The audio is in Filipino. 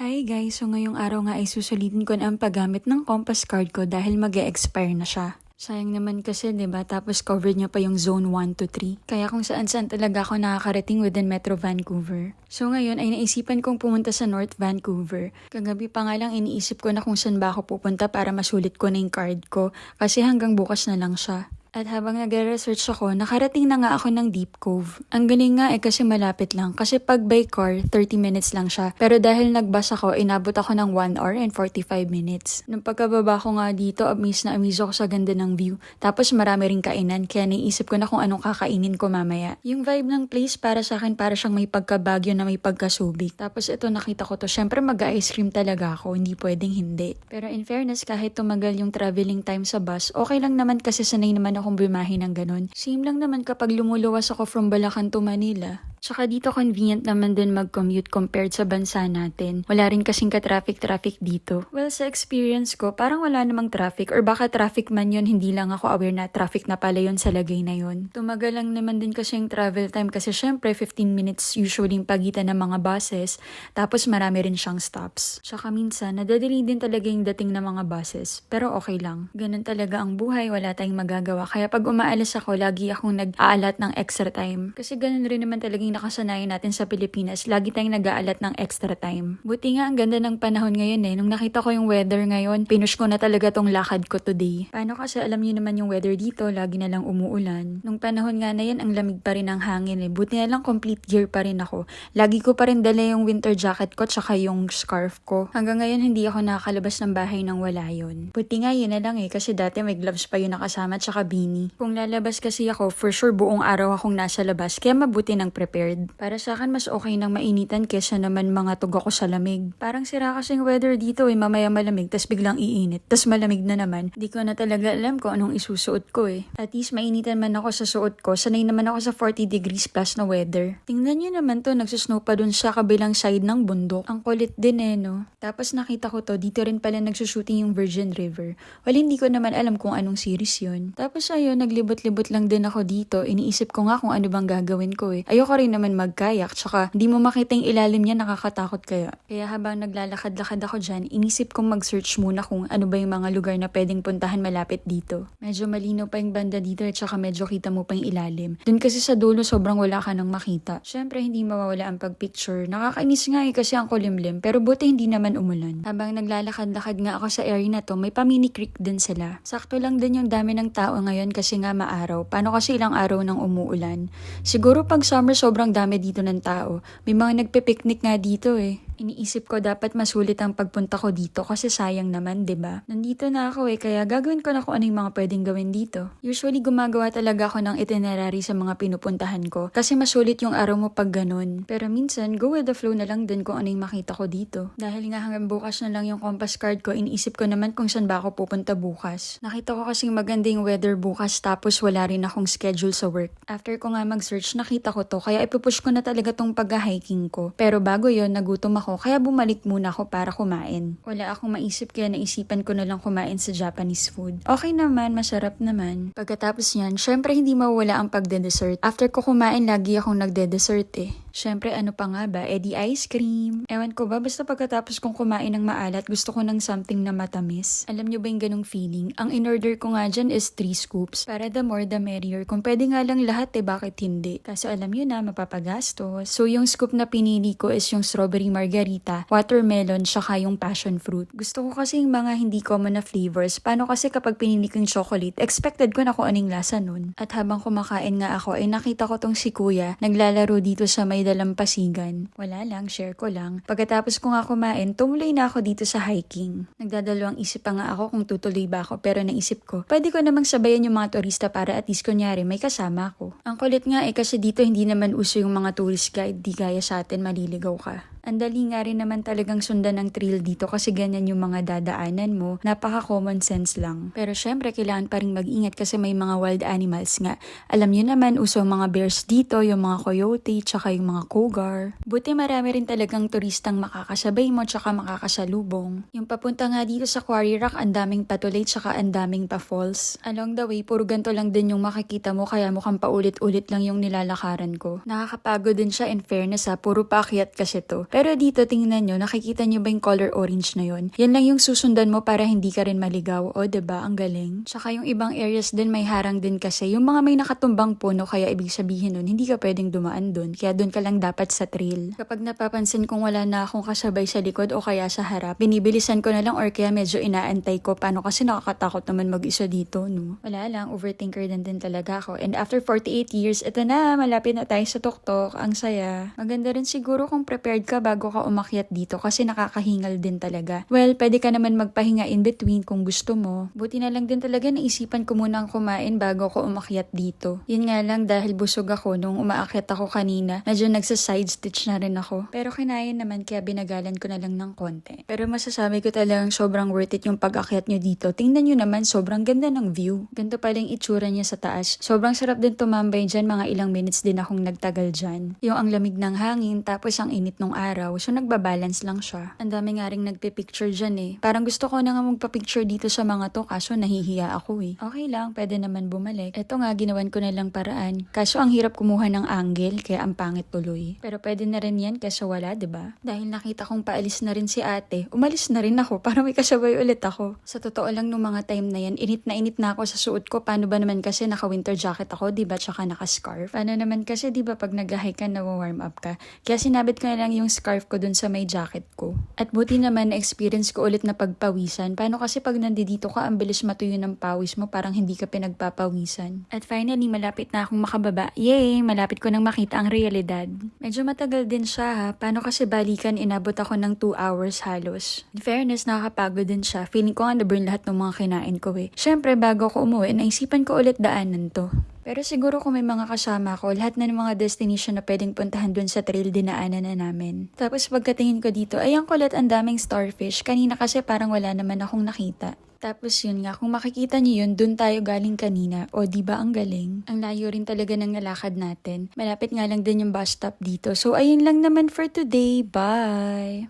Hi guys! So ngayong araw nga ay susulitin ko na ang paggamit ng Compass card ko dahil mag-e-expire na siya. Sayang naman kasi 'di ba? Tapos covered niya pa yung zone 1 to 3. Kaya kung saan-saan talaga ako nakakarating within Metro Vancouver. So ngayon ay naisipan kong pumunta sa North Vancouver. Kagabi pa nga lang iniisip ko na kung saan ba ako pupunta para masulit ko na yung card ko. Kasi hanggang bukas na lang siya. At habang nagre-research ako, nakarating na nga ako ng Deep Cove. Ang galing nga kasi malapit lang. Kasi pag by car, 30 minutes lang siya. Pero dahil nagbus ako, inabot ako ng 1 hour and 45 minutes. Nung pagkababa ko nga dito, amaze na amaze ako sa ganda ng view. Tapos marami ring kainan, kaya naisip ko na kung anong kakainin ko mamaya. Yung vibe ng place para sa akin, para siyang may pagkabagyo na may pagkasubik. Tapos ito nakita ko to, syempre mag-ice cream talaga ako, hindi pwedeng hindi. Pero in fairness, kahit tumagal yung traveling time sa bus, okay lang naman kasi sanay naman akong bumahi ng ganun. Same lang naman kapag lumuluwas ako from Bulacan to Manila. Tsaka dito convenient naman din mag-commute compared sa bansa natin. Wala rin kasing ka-traffic dito. Well, sa experience ko, parang wala namang traffic or baka traffic man yun, hindi lang ako aware na traffic na pala yun sa lagay na yun. Tumagal lang naman din kasi yung travel time kasi syempre 15 minutes usually yung pagitan ng mga buses. Tapos marami rin siyang stops. Tsaka minsan, nadadali din talaga yung dating ng mga buses. Pero okay lang. Ganun talaga ang buhay, wala tayong magagawa. Kaya pag umaalis ako, lagi akong nag-aalat ng extra time. Kasi ganun rin naman talaga yung nakasanayan natin sa Pilipinas, lagi tayong nag-aalat ng extra time. Buti nga ang ganda ng panahon ngayon Nung nakita ko yung weather ngayon, pinush ko na talaga tong lakad ko today. Paano kasi alam niyo naman yung weather dito, lagi na lang umuulan. Nung panahon nga na yan, ang lamig pa rin ng hangin Buti na lang complete gear pa rin ako. Lagi ko pa rin dala yung winter jacket ko tsaka yung scarf ko. Hanggang ngayon hindi ako nakakalabas ng bahay nang wala yun. Buti nga yun na lang kasi dati may gloves pa yun nakasama tsaka beanie. Kung lalabas kasi ako, for sure buong araw akong nasa labas, kaya mabuti nang prepared. Para sa akin, mas okay nang mainitan kesa naman mga tug ako sa lamig. Parang sira kasing weather dito mamaya malamig, tas biglang iinit, tas malamig na naman. Di ko na talaga alam kung anong isusuot ko At least mainitan man ako sa suot ko, sanay naman ako sa 40 degrees plus na weather. Tingnan nyo naman to, nagsusnow pa dun sa kabilang side ng bundok. Ang kulit din no? Tapos nakita ko to, dito rin pala nagsushooting yung Virgin River. Well, hindi ko naman alam kung anong series yun. Tapos ayun, naglibot-libot lang din ako dito. Iniisip ko nga kung ano bang gagawin ko Ayoko rin naman magkayak, tsaka hindi mo makita yung ilalim niya, nakakatakot kaya. Kaya habang naglalakad-lakad ako dyan, inisip kong mag-search muna kung ano ba yung mga lugar na pwedeng puntahan malapit dito. Medyo malinaw pa yung banda dito at tsaka medyo kita mo pa yung ilalim. Dun kasi sa dulo sobrang wala ka nang makita. Syempre hindi mawawala ang pagpicture. Nakakainis nga kasi ang kulimlim, pero buti hindi naman umulan. Habang naglalakad-lakad nga ako sa area na to, may pa-mini creek din sila. Sakto lang din yung dami ng tao ngayon kasi nga maaraw. Paano kasi ilang araw nang umuulan? Siguro pag summer sobrang dami dito ng tao. May mga nagpe-picnic nga dito Iniisip ko dapat masulit ang pagpunta ko dito kasi sayang naman, 'di ba? Nandito na ako kaya gagawin ko na kung ano yung mga pwedeng gawin dito. Usually gumagawa talaga ako ng itinerary sa mga pinupuntahan ko kasi masulit yung araw mo pag ganun. Pero minsan, go with the flow na lang din kung ano yung makita ko dito. Dahil nga hanggang bukas na lang yung compass card ko, iniisip ko naman kung saan ba ako pupunta bukas. Nakita ko kasing maganda yung weather bukas tapos wala rin akong schedule sa work. After ko nga mag-search, nakita ko to kaya ipupush ko na talaga tong pag-hiking ko. Pero bago yon nagutom ako kaya bumalik muna ako para kumain. Wala akong maisip kaya naisipan ko na lang kumain sa Japanese food. Okay naman, masarap naman. Pagkatapos niyan, syempre hindi mawala ang pagde-dessert. After ko kumain, lagi akong nagde-dessert Syempre ano pa nga ba, di ice cream. Ewan ko ba, basta pagkatapos kong kumain ng maalat, gusto ko ng something na matamis. Alam nyo ba yung ganong feeling? Ang in-order ko nga dyan is 3 scoops. Para the more the merrier. Kung pwede nga lang lahat bakit hindi? Kaso alam nyo na, mapapagastos. So yung scoop na pinili ko is yung strawberry margarita, watermelon, tsaka yung passion fruit. Gusto ko kasi yung mga hindi common na flavors. Paano kasi kapag pinili ko yung chocolate, expected ko na kung anong lasa nun. At habang kumakain nga ako, nakita ko tong si kuya, naglalaro dito sa may dalampasigan. Wala lang, share ko lang. Pagkatapos ko nga kumain, tumuloy na ako dito sa hiking. Nagdadalawang isip pa nga ako kung tutuloy ba ako, pero naisip ko, pwede ko namang sabayan yung mga turista para at least kunyari may kasama ako. Ang kulit nga kasi dito hindi naman uso yung mga tourist guide, di gaya sa atin maliligaw ka. Ang dali nga rin naman talagang sundan ng trail dito kasi ganyan yung mga dadaanan mo. Napaka-common sense lang. Pero syempre, kailangan pa rin mag-ingat kasi may mga wild animals nga. Alam nyo naman, uso mga bears dito, yung mga coyote, tsaka yung mga cougar. Buti marami rin talagang turistang makakasabay mo tsaka makakasalubong. Yung papunta nga dito sa Quarry Rock, ang daming patulay tsaka ang daming pa-falls. Along the way, puro ganito lang din yung makikita mo kaya mukhang paulit-ulit lang yung nilalakaran ko. Nakakapagod din siya in fairness puro paakyat kasi to. Pero dito, tingnan nyo, nakikita nyo ba yung color orange na yun? Yan lang yung susundan mo para hindi ka rin maligaw. O, diba? Ang galing. Tsaka yung ibang areas din may harang din kasi. Yung mga may nakatumbang puno, kaya ibig sabihin nun, hindi ka pwedeng dumaan dun. Kaya dun ka lang dapat sa trail. Kapag napapansin kong wala na akong kasabay sa likod o kaya sa harap, binibilisan ko na lang or kaya medyo inaantay ko. Paano kasi nakakatakot naman mag-isa dito, no? Wala lang, overthinker din talaga ako. And after 48 years, ito na, malapit na tayo sa tuktok. Ang saya. Maganda rin siguro kung prepared ka bago ka umakyat dito kasi nakakahingal din talaga. Well, pwede ka naman magpahinga in between kung gusto mo. Buti na lang din talaga naisipan ko munang kumain bago ko umakyat dito. Yun nga lang dahil busog ako nung umaakyat ako kanina, medyo nagsa-side stitch na rin ako. Pero kinayan naman kaya binagalan ko na lang ng konti. Pero masasabi ko talagang sobrang worth it yung pag-akyat nyo dito. Tingnan nyo naman, sobrang ganda ng view. Ganito pala yung itsura niya sa taas. Sobrang sarap din tumambay dyan, mga ilang minutes din akong nagtagal dyan. Yung ang lamig ng hangin, tapos ang init ng araw, so nagbabalance lang siya. Ang dami nga ring nagpipicture dyan eh. Parang gusto ko na nga magpa-picture dito sa mga to, kaso nahihiya ako eh. Okay lang, pwede naman bumalik. Eto nga, ginawan ko na lang paraan. Kaso ang hirap kumuha ng angle, kaya ang pangit tuloy. Pero pwede na rin yan kaso wala, diba? Dahil nakita kong paalis na rin si ate, umalis na rin ako para may kasabay ulit ako. Sa totoo lang nung mga time na yan, init na ako sa suot ko. Paano ba naman kasi naka-winter jacket ako, diba? Tsaka naka-scarf. Paano naman kasi, diba, pag nag-hike ka, nawa-warm up ka. Kaya sinabit ko na lang yung scarf ko dun sa may jacket ko. At buti naman, na-experience ko ulit na pagpawisan. Paano kasi pag nandito ka, ang bilis matuyo ng pawis mo, parang hindi ka pinagpapawisan. At finally, malapit na akong makababa. Yay! Malapit ko nang makita ang realidad. Medyo matagal din siya ha. Paano kasi balikan, inabot ako ng 2 hours halos. In fairness, nakakapagod din siya. Feeling ko nga na-burn lahat ng mga kinain ko eh. Syempre, bago ako umuwi, naisipan ko ulit daanan to. Pero siguro kung may mga kasama ko, lahat na ng mga destination na pwedeng puntahan dun sa trail dinaanan na namin. Tapos pagkatingin ko dito, ay ang kulit, ang daming starfish. Kanina kasi parang wala naman akong nakita. Tapos yun nga, kung makikita niyo yun, dun tayo galing kanina. O diba ang galing? Ang layo rin talaga ng nalakad natin. Malapit nga lang din yung bus stop dito. So ayun lang naman for today. Bye!